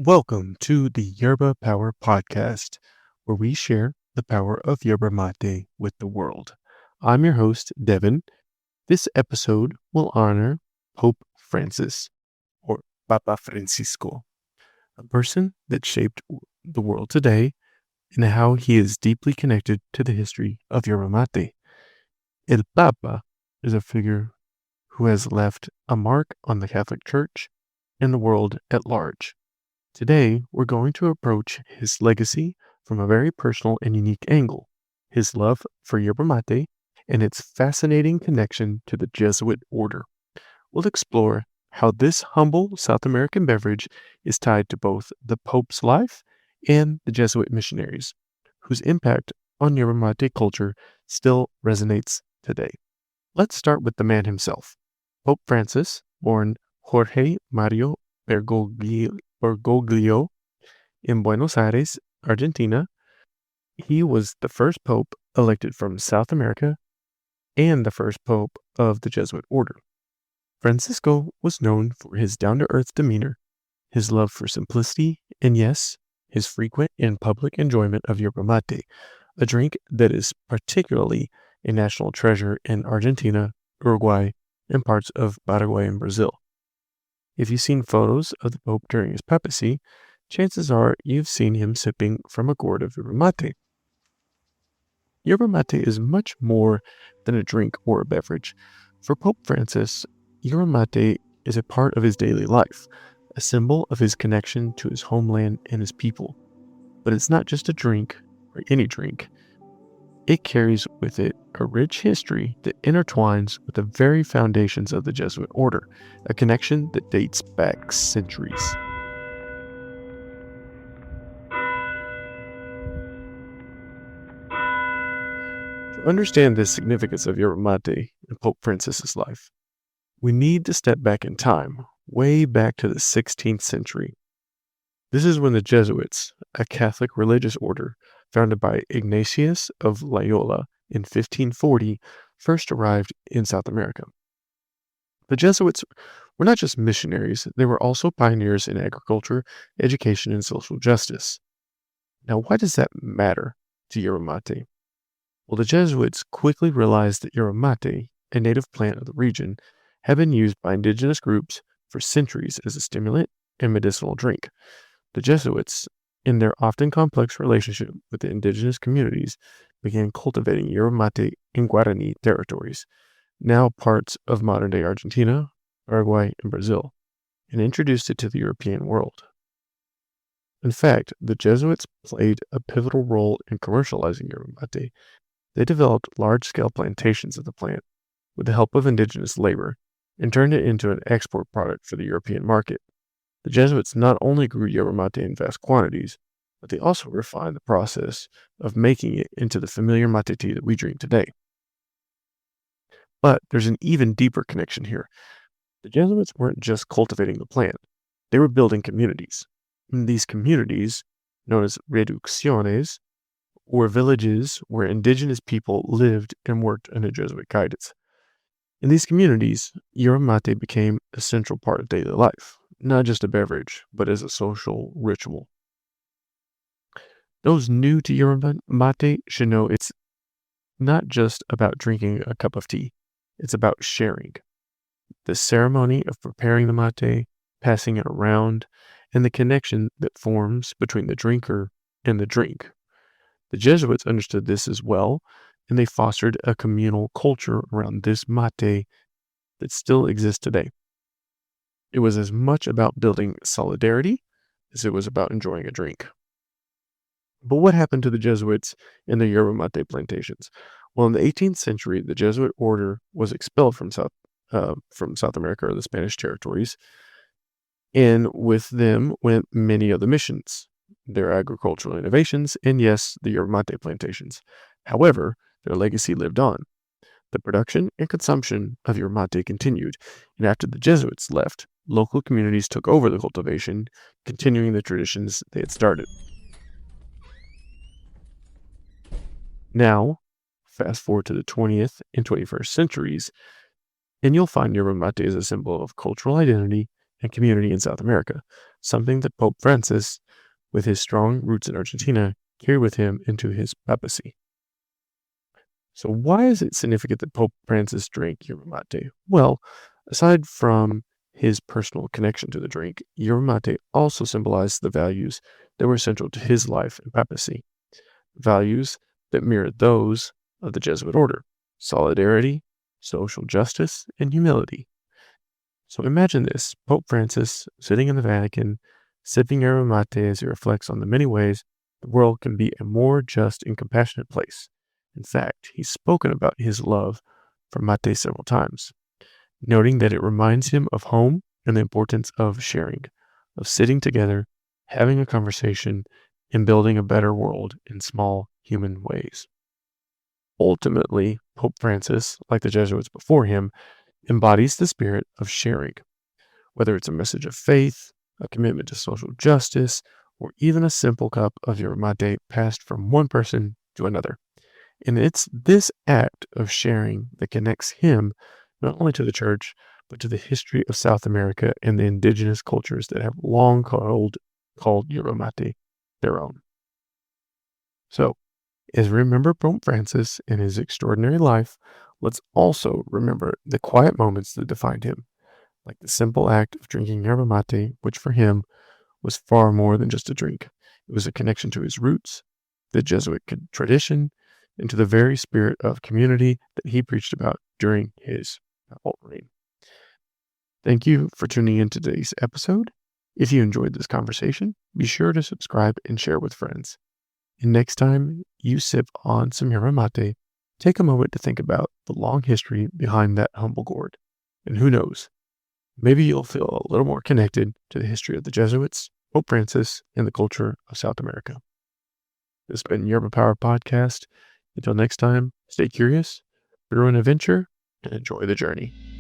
Welcome to the Yerba Power Podcast, where we share the power of Yerba Mate with the world. I'm your host, Devin. This episode will honor Pope Francis, or Papa Francisco, a person that shaped the world today and how he is deeply connected to the history of Yerba Mate. El Papa is a figure who has left a mark on the Catholic Church and the world at large. Today, we're going to approach his legacy from a very personal and unique angle, his love for yerba mate and its fascinating connection to the Jesuit order. We'll explore how this humble South American beverage is tied to both the Pope's life and the Jesuit missionaries, whose impact on yerba mate culture still resonates today. Let's start with the man himself. Pope Francis, born Jorge Mario Bergoglio in Buenos Aires, Argentina. He was the first pope elected from South America and the first pope of the Jesuit order. Francisco was known for his down-to-earth demeanor, his love for simplicity, and yes, his frequent and public enjoyment of yerba mate, a drink that is particularly a national treasure in Argentina, Uruguay, and parts of Paraguay and Brazil. If you've seen photos of the Pope during his papacy, chances are you've seen him sipping from a gourd of yerba mate. Yerba mate is much more than a drink or a beverage. For Pope Francis, yerba mate is a part of his daily life, a symbol of his connection to his homeland and his people. But it's not just a drink, or any drink. It carries with it a rich history that intertwines with the very foundations of the Jesuit order, a connection that dates back centuries. To understand the significance of yerba mate in Pope Francis's life, we need to step back in time, way back to the 16th century. This is when the Jesuits, a Catholic religious order founded by Ignatius of Loyola in 1540, first arrived in South America. The Jesuits were not just missionaries, they were also pioneers in agriculture, education, and social justice. Now, why does that matter to yerba mate? Well, the Jesuits quickly realized that yerba mate, a native plant of the region, had been used by indigenous groups for centuries as a stimulant and medicinal drink. The Jesuits, in their often complex relationship with the indigenous communities, began cultivating yerba mate in Guarani territories, now parts of modern-day Argentina, Paraguay, and Brazil, and introduced it to the European world. In fact, the Jesuits played a pivotal role in commercializing yerba mate. They developed large-scale plantations of the plant with the help of indigenous labor and turned it into an export product for the European market. The Jesuits not only grew yerba mate in vast quantities, but they also refined the process of making it into the familiar mate tea that we drink today. But there's an even deeper connection here. The Jesuits weren't just cultivating the plant, they were building communities. And these communities, known as reducciones, were villages where indigenous people lived and worked under Jesuit guidance. In these communities, yerba mate became a central part of daily life, not just a beverage, but as a social ritual. Those new to yerba mate should know it's not just about drinking a cup of tea, it's about sharing. The ceremony of preparing the mate, passing it around, and the connection that forms between the drinker and the drink. The Jesuits understood this as well, and they fostered a communal culture around this mate that still exists today. It was as much about building solidarity as it was about enjoying a drink. But what happened to the Jesuits and their yerba mate plantations? Well, in the 18th century, the Jesuit order was expelled from South America, or the Spanish territories, and with them went many of the missions, their agricultural innovations, and yes, the yerba mate plantations. However, their legacy lived on. The production and consumption of yerba mate continued, and after the Jesuits left, local communities took over the cultivation, continuing the traditions they had started. Now, fast forward to the 20th and 21st centuries, and you'll find yerba mate as a symbol of cultural identity and community in South America. something that Pope Francis, with his strong roots in Argentina, carried with him into his papacy. So why is it significant that Pope Francis drank yerba mate? Well, aside from his personal connection to the drink, yerba mate also symbolized the values that were central to his life and papacy, values that mirrored those of the Jesuit order: solidarity, social justice, and humility. So imagine this: Pope Francis sitting in the Vatican, sipping yerba mate as he reflects on the many ways the world can be a more just and compassionate place. In fact, he's spoken about his love for mate several times, noting that it reminds him of home and the importance of sharing, of sitting together, having a conversation, and building a better world in small human ways. Ultimately, Pope Francis, like the Jesuits before him, embodies the spirit of sharing, whether it's a message of faith, a commitment to social justice, or even a simple cup of yerba mate passed from one person to another. And it's this act of sharing that connects him not only to the church, but to the history of South America and the indigenous cultures that have long called yerba mate their own. So, as we remember Pope Francis and his extraordinary life, let's also remember the quiet moments that defined him, like the simple act of drinking yerba mate, which for him was far more than just a drink. It was a connection to his roots, the Jesuit tradition, and to the very spirit of community that he preached about during his papal reign. Thank you for tuning in to today's episode. If you enjoyed this conversation, be sure to subscribe and share with friends. And next time you sip on some yerba mate, take a moment to think about the long history behind that humble gourd. And who knows, maybe you'll feel a little more connected to the history of the Jesuits, Pope Francis, and the culture of South America. This has been Yerba Power Podcast. Until next time, stay curious, grow an adventure, and enjoy the journey.